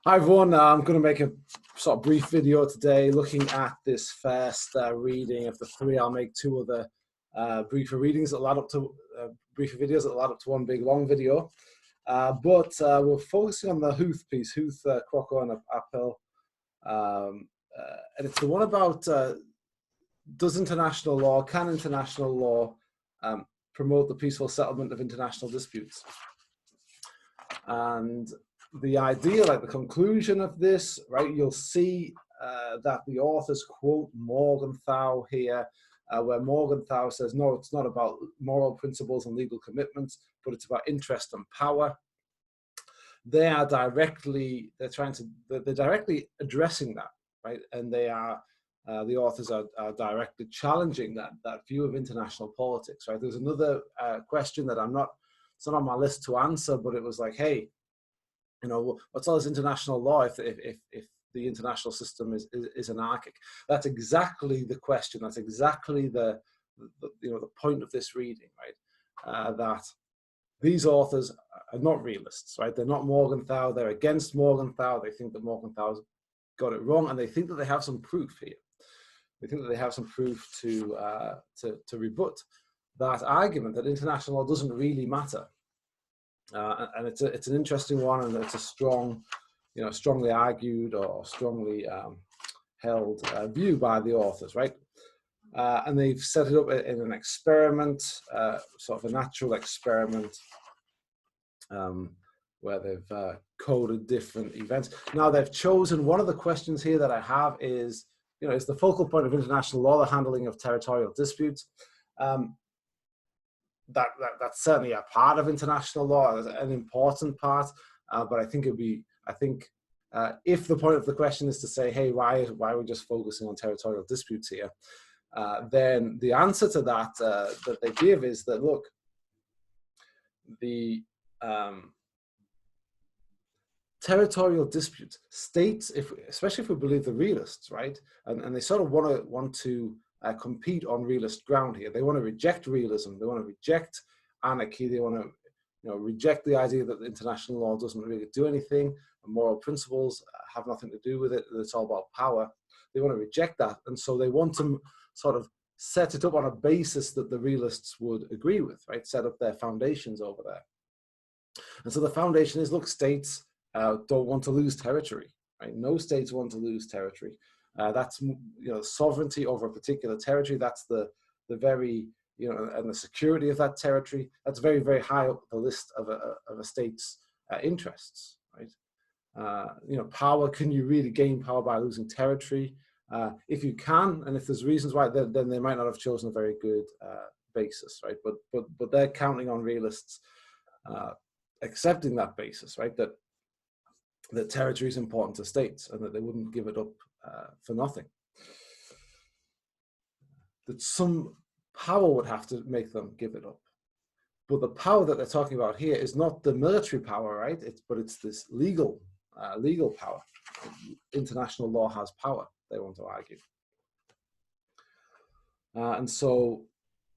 Hi everyone, I'm going to make a sort of brief video today looking at this first reading of the three. I'll make two other briefer readings that add up to briefer videos that add up to one big long video. But we're focusing on the Huth piece, Huth, Croco and Appel. And it's the one about can international law promote the peaceful settlement of international disputes? And the idea, like the conclusion of this, right, you'll see that the authors quote Morgenthau here, where Morgenthau says, no, it's not about moral principles and legal commitments, but it's about interest and power. They're directly addressing that, right? And they are, the authors are directly challenging that view of international politics, right? There's another question that it's not on my list to answer, but it was like, hey, you know, what's all this international law if the international system is anarchic? That's exactly the question. That's exactly the point of this reading, right? That these authors are not realists, right? They're not Morgenthau. They're against Morgenthau. They think that Morgenthau's got it wrong, and they think that they have some proof here. They think that they have some proof to rebut that argument that international law doesn't really matter. And it's an interesting one, and it's a strong, strongly argued or strongly held view by the authors, right? And they've set it up in an experiment, sort of a natural experiment, where they've coded different events. Now they've chosen, one of the questions here that I have is, is the focal point of international law the handling of territorial disputes? That's certainly a part of international law, an important part, but I think if the point of the question is to say, hey, why are we just focusing on territorial disputes here? Then the answer to that that they give is that, look, the territorial disputes, states, especially if we believe the realists, right, and they sort of want to compete on realist ground here. They want to reject realism. They want to reject anarchy. They want to, reject the idea that the international law doesn't really do anything, and moral principles have nothing to do with it. That it's all about power. They want to reject that, and so they want to sort of set it up on a basis that the realists would agree with, right? Set up their foundations over there. And so the foundation is, look, states don't want to lose territory, right? No states want to lose territory. That's sovereignty over a particular territory. That's the very and the security of that territory. That's very, very high up the list of a state's interests, right? Power. Can you really gain power by losing territory? If you can, and if there's reasons why, then they might not have chosen a very good basis, right? But they're counting on realists accepting that basis, right? That territory is important to states and that they wouldn't give it up for nothing. That some power would have to make them give it up. But the power that they're talking about here is not the military power, right? But it's this legal power. International law has power, they want to argue. And so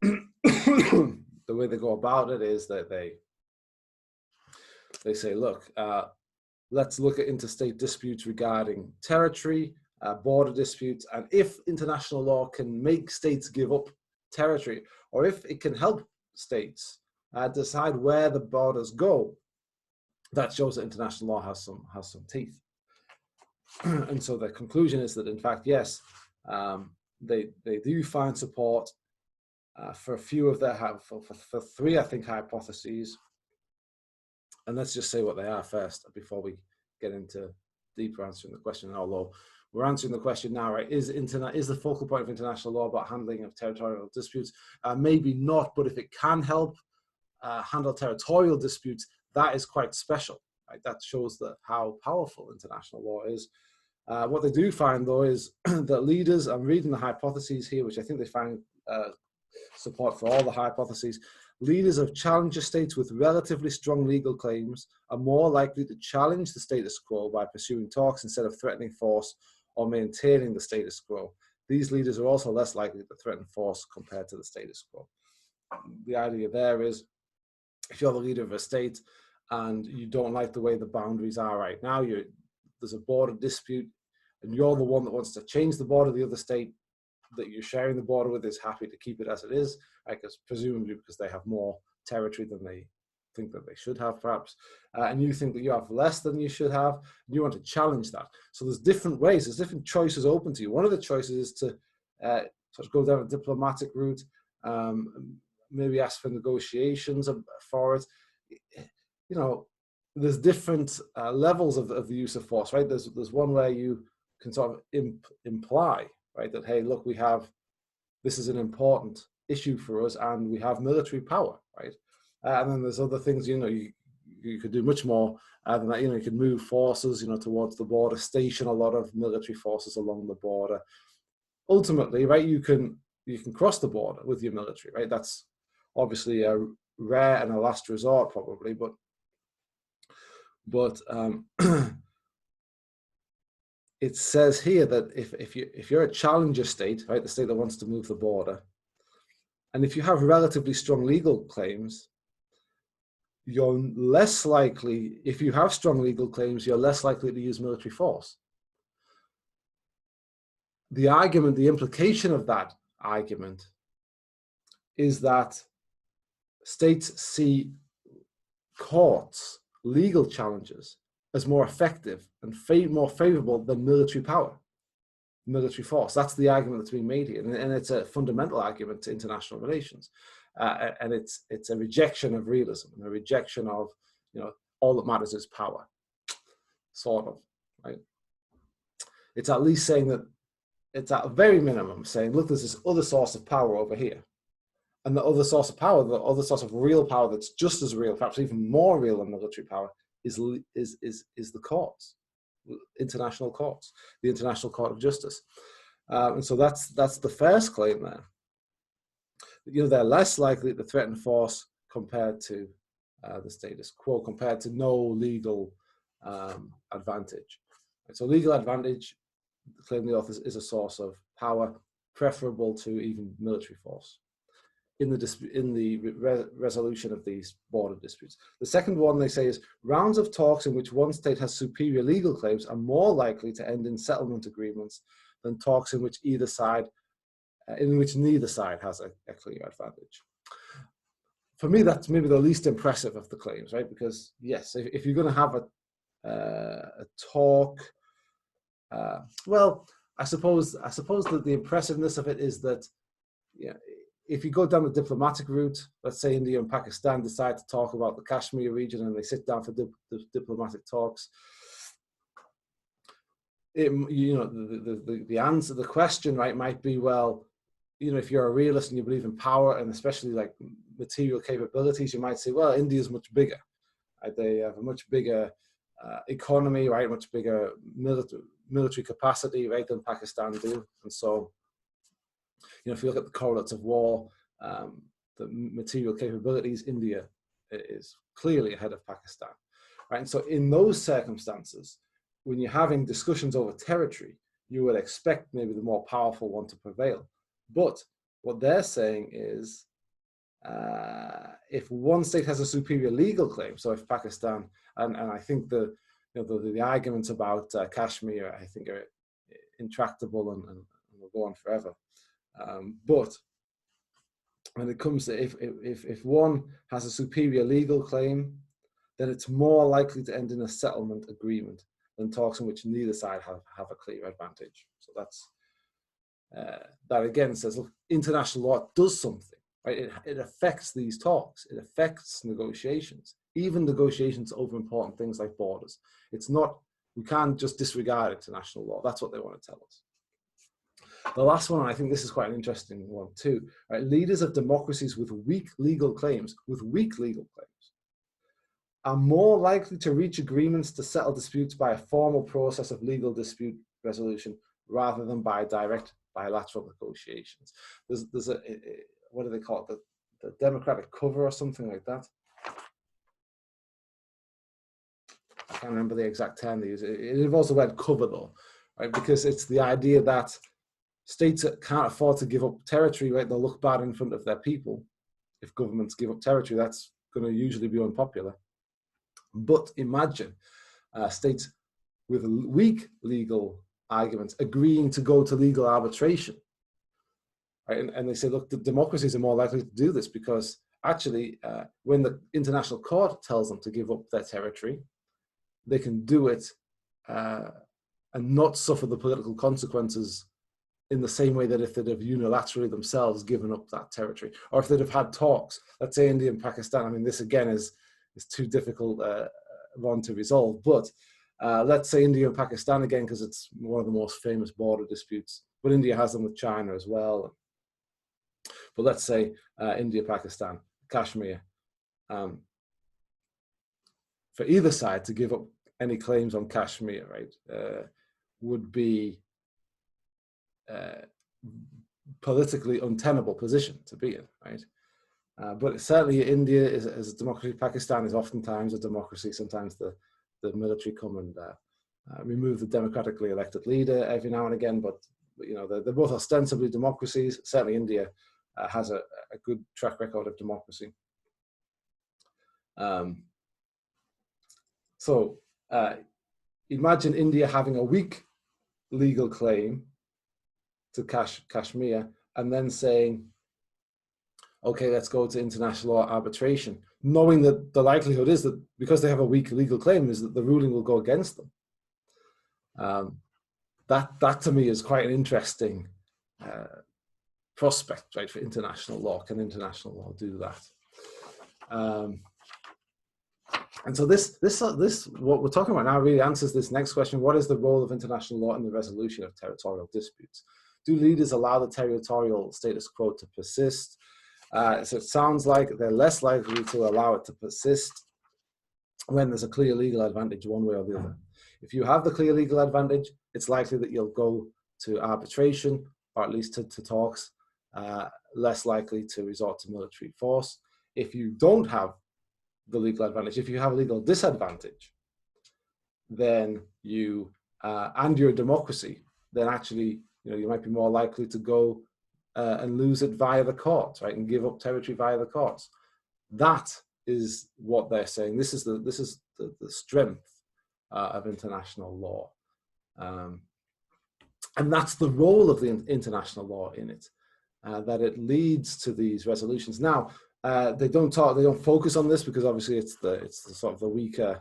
the way they go about it is that they say, look, let's look at interstate disputes regarding territory, border disputes, and if international law can make states give up territory, or if it can help states decide where the borders go, that shows that international law has some teeth. And so the conclusion is that, in fact, yes, they do find support for a few of their for three, I think, hypotheses. And let's just say what they are first before we get into deeper answering the question. Although we're answering the question now, right? Is the focal point of international law about handling of territorial disputes? Maybe not, but if it can help handle territorial disputes, that is quite special, right? That shows how powerful international law is. What they do find, though, is that leaders, I'm reading the hypotheses here, which I think they find support for all the hypotheses. Leaders of challenger states with relatively strong legal claims are more likely to challenge the status quo by pursuing talks instead of threatening force or maintaining the status quo. These leaders are also less likely to threaten force compared to the status quo. The idea there is, if you're the leader of a state and you don't like the way the boundaries are right now, there's a border dispute and you're the one that wants to change the border, the other state that you're sharing the border with is happy to keep it as it is, because presumably because they have more territory than they think that they should have, perhaps, and you think that you have less than you should have, and you want to challenge that. So there's different ways, there's different choices open to you. One of the choices is to sort of go down a diplomatic route, maybe ask for negotiations for it. You know, there's different levels of the use of force, right? There's one where you can sort of imply, right, that, hey, look, this is an important issue for us and we have military power, right? And then there's other things, you know, you could do much more than that. You know, you could move forces, you know, towards the border, station a lot of military forces along the border. Ultimately, right, you can cross the border with your military, right? That's obviously a rare and a last resort, probably, but it says here that if you're a challenger state, right, the state that wants to move the border, and if you have relatively strong legal claims, you're less likely, if you have strong legal claims, you're less likely to use military force. The argument, the implication of that argument is that states see courts, legal challenges, as more effective and more favorable than military power, military force. That's the argument that's being made here, and it's a fundamental argument to international relations, and it's a rejection of realism and a rejection of, you know, all that matters is power, sort of, right? It's at least saying that, it's at a very minimum saying, look, there's this other source of power over here, and the other source of power, the other source of real power that's just as real, perhaps even more real than military power, is the courts, international courts, the International Court of Justice. And so that's the first claim there. You know, they're less likely to threaten force compared to the status quo, compared to no legal advantage. And so legal advantage, claim the authors, is a source of power preferable to even military force in the resolution of these border disputes. The second one, they say, is rounds of talks in which one state has superior legal claims are more likely to end in settlement agreements than talks in which neither side has a clear advantage. For me, that's maybe the least impressive of the claims, right? Because yes, if you're going to have a talk, well, I suppose that the impressiveness of it is that, yeah, if you go down the diplomatic route, let's say India and Pakistan decide to talk about the Kashmir region and they sit down for diplomatic talks, you know, the answer, the question, right, might be, well, you know, if you're a realist and you believe in power and especially like material capabilities, you might say, well, India's much bigger. Right? They have a much bigger economy, right, much bigger military capacity, right, than Pakistan do, and so, you know, if you look at the correlates of war, the material capabilities, India is clearly ahead of Pakistan, right? And so in those circumstances, when you're having discussions over territory, you would expect maybe the more powerful one to prevail. But what they're saying is, if one state has a superior legal claim, so if Pakistan, and I think the arguments about Kashmir, I think, are intractable and will go on forever. But when it comes to if one has a superior legal claim, then it's more likely to end in a settlement agreement than talks in which neither side have a clear advantage. So that's that again says, look, international law does something, right? It affects these talks, it affects negotiations, even negotiations over important things like borders. It's not, we can't just disregard international law. That's what they want to tell us. The last one, I think this is quite an interesting one too, right? Leaders of democracies with weak legal claims, are more likely to reach agreements to settle disputes by a formal process of legal dispute resolution rather than by direct bilateral negotiations. There's a what do they call it? The democratic cover or something like that. I can't remember the exact term they use. It involves the word cover though, right? Because it's the idea that states that can't afford to give up territory, right, they'll look bad in front of their people. If governments give up territory, that's going to usually be unpopular. But imagine states with weak legal arguments agreeing to go to legal arbitration. Right? And they say, look, the democracies are more likely to do this because actually, when the international court tells them to give up their territory, they can do it and not suffer the political consequences in the same way that if they'd have unilaterally themselves given up that territory, or if they'd have had talks. Let's say India and Pakistan. I mean, this again is too difficult one to resolve, but let's say India and Pakistan again, because it's one of the most famous border disputes, but India has them with China as well. But let's say India, Pakistan, Kashmir, for either side to give up any claims on Kashmir, right, would be politically untenable position to be in, right? But certainly India is a democracy. Pakistan is oftentimes a democracy. Sometimes the military come and remove the democratically elected leader every now and again, but you know, they're both ostensibly democracies. Certainly India has a good track record of democracy. So imagine India having a weak legal claim to Kashmir and then saying, okay, let's go to international law arbitration, knowing that the likelihood is that because they have a weak legal claim is that the ruling will go against them. That to me is quite an interesting prospect, right, for international law. Can international law do that? And so this what we're talking about now really answers this next question: what is the role of international law in the resolution of territorial disputes? Do leaders allow the territorial status quo to persist? So it sounds like they're less likely to allow it to persist when there's a clear legal advantage one way or the other. If you have the clear legal advantage, it's likely that you'll go to arbitration, or at least to talks, less likely to resort to military force. If you don't have the legal advantage, if you have a legal disadvantage, then you, and you're a democracy, then actually, you know, you might be more likely to go and lose it via the courts, right, and give up territory via the courts. That is what they're saying. This is the strength of international law, and that's the role of the international law in it, that it leads to these resolutions. Now, they don't focus on this because obviously it's the sort of the weaker.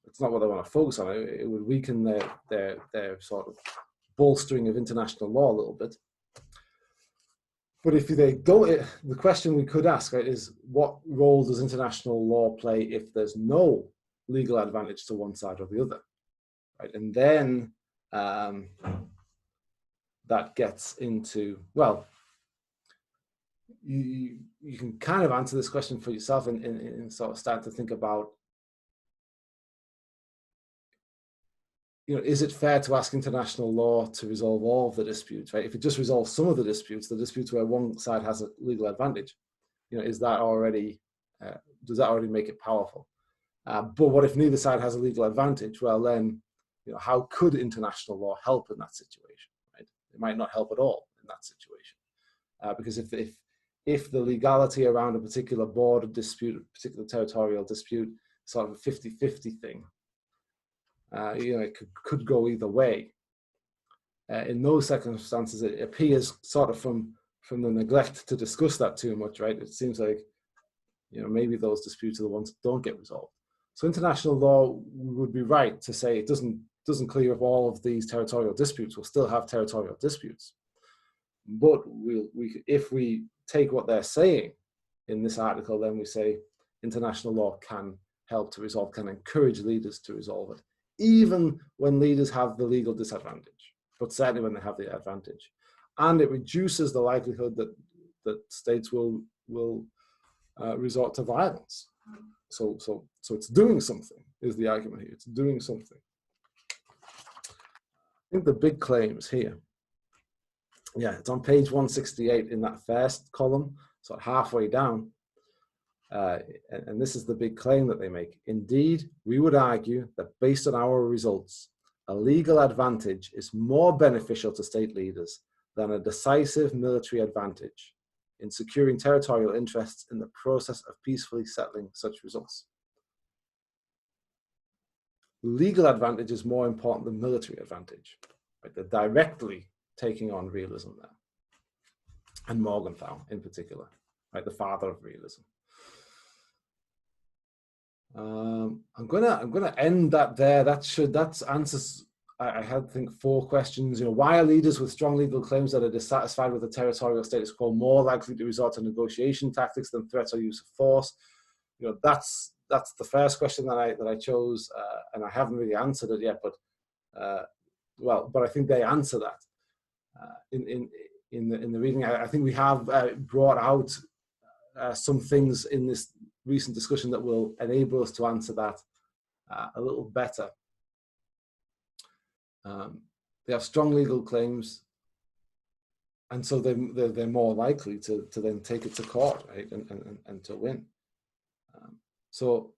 It's not what they want to focus on. It would weaken their sort of bolstering of international law a little bit. But if they don't, the question we could ask, right, is what role does international law play if there's no legal advantage to one side or the other, right? And then that gets into, well, you can kind of answer this question for yourself and sort of start to think about, you know, is it fair to ask international law to resolve all of the disputes, right? If it just resolves some of the disputes where one side has a legal advantage, you know, is that already, does that already make it powerful? But what if neither side has a legal advantage? Well, then, you know, how could international law help in that situation, right? It might not help at all in that situation. Because if the legality around a particular border dispute, a particular territorial dispute, sort of a 50-50 thing, you know, it could go either way. In those circumstances, it appears sort of from the neglect to discuss that too much, right? It seems like, you know, maybe those disputes are the ones that don't get resolved. So international law would be right to say it doesn't clear up all of these territorial disputes. We'll still have territorial disputes, but if we take what they're saying in this article, then we say international law can help to resolve, can encourage leaders to resolve it, even when leaders have the legal disadvantage, but certainly when they have the advantage. And it reduces the likelihood that states will resort to violence. So it's doing something, is the argument here. It's doing something. I think the big claims here, yeah, it's on page 168 in that first column, so halfway down. And this is the big claim that they make. Indeed, we would argue that based on our results, a legal advantage is more beneficial to state leaders than a decisive military advantage in securing territorial interests in the process of peacefully settling such results. legal advantage is more important than military advantage. Right? They're directly taking on realism there, and Morgenthau in particular, right, the father of realism. I'm gonna end that there. That's answers. I had, I think, 4 questions. You know, why are leaders with strong legal claims that are dissatisfied with the territorial status quo more likely to resort to negotiation tactics than threats or use of force? You know, that's the first question that I chose, and I haven't really answered it yet. But but I think they answer that in the reading. I think we have brought out some things in this recent discussion that will enable us to answer that a little better. They have strong legal claims, and so they're more likely to then take it to court, right, and to win. So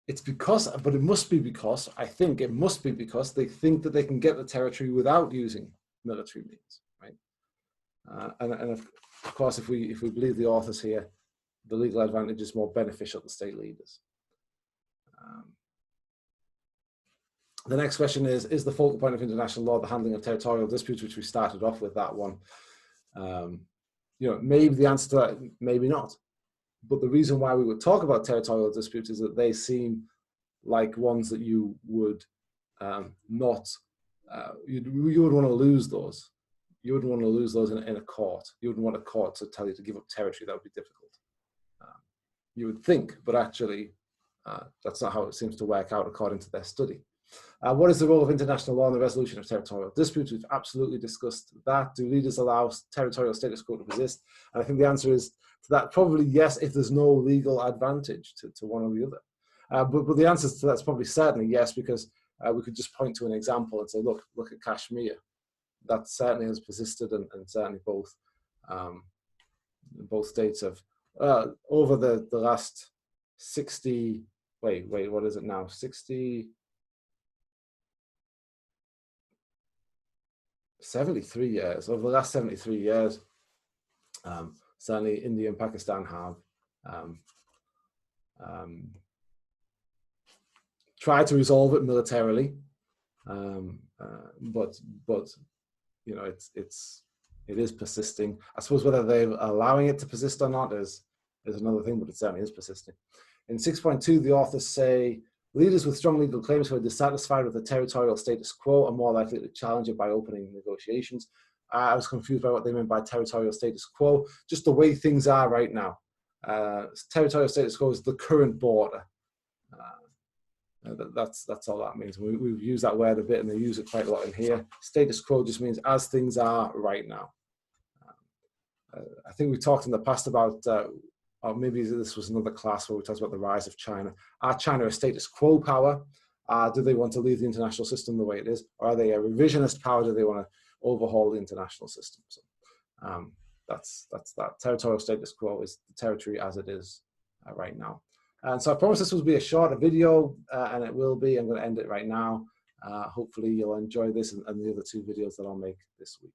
it's because, but it must be because, I think it must be because they think that they can get the territory without using military means, right? And of course, if we believe the authors here, the legal advantage is more beneficial to state leaders. The next question is the focal point of international law the handling of territorial disputes, which we started off with that one? You know, maybe the answer to that, maybe not. But the reason why we would talk about territorial disputes is that they seem like ones that you would not, you would want to lose those. You wouldn't want to lose those in a court. You wouldn't want a court to tell you to give up territory. That would be difficult. You would think, but actually, that's not how it seems to work out according to their study. What is the role of international law in the resolution of territorial disputes? We've absolutely discussed that. Do leaders allow territorial status quo to persist? And I think the answer is to that probably yes, if there's no legal advantage to one or the other. But the answer to that's probably certainly yes, because we could just point to an example and say, look at Kashmir. That certainly has persisted, and certainly both states have over the last 60. Wait, what is it now? 73 years. Over the last 73 years, certainly India and Pakistan have tried to resolve it militarily, but you know, it is persisting. I suppose whether they're allowing it to persist or not is another thing, but it certainly is persisting. In 6.2, the authors say leaders with strong legal claims who are dissatisfied with the territorial status quo are more likely to challenge it by opening negotiations. I was confused by what they meant by territorial status quo. Just the way things are right now. Territorial status quo is the current border. That's all that means. We've used that word a bit, and they use it quite a lot in here. Status quo just means as things are right now. I think we talked in the past about, or maybe this was another class where we talked about the rise of China. Are China a status quo power? Do they want to leave the international system the way it is? Or are they a revisionist power? Do they want to overhaul the international system? So that's that. Territorial status quo is the territory as it is right now. And so I promise this will be a shorter video, and it will be. I'm going to end it right now. Hopefully you'll enjoy this and the other 2 videos that I'll make this week.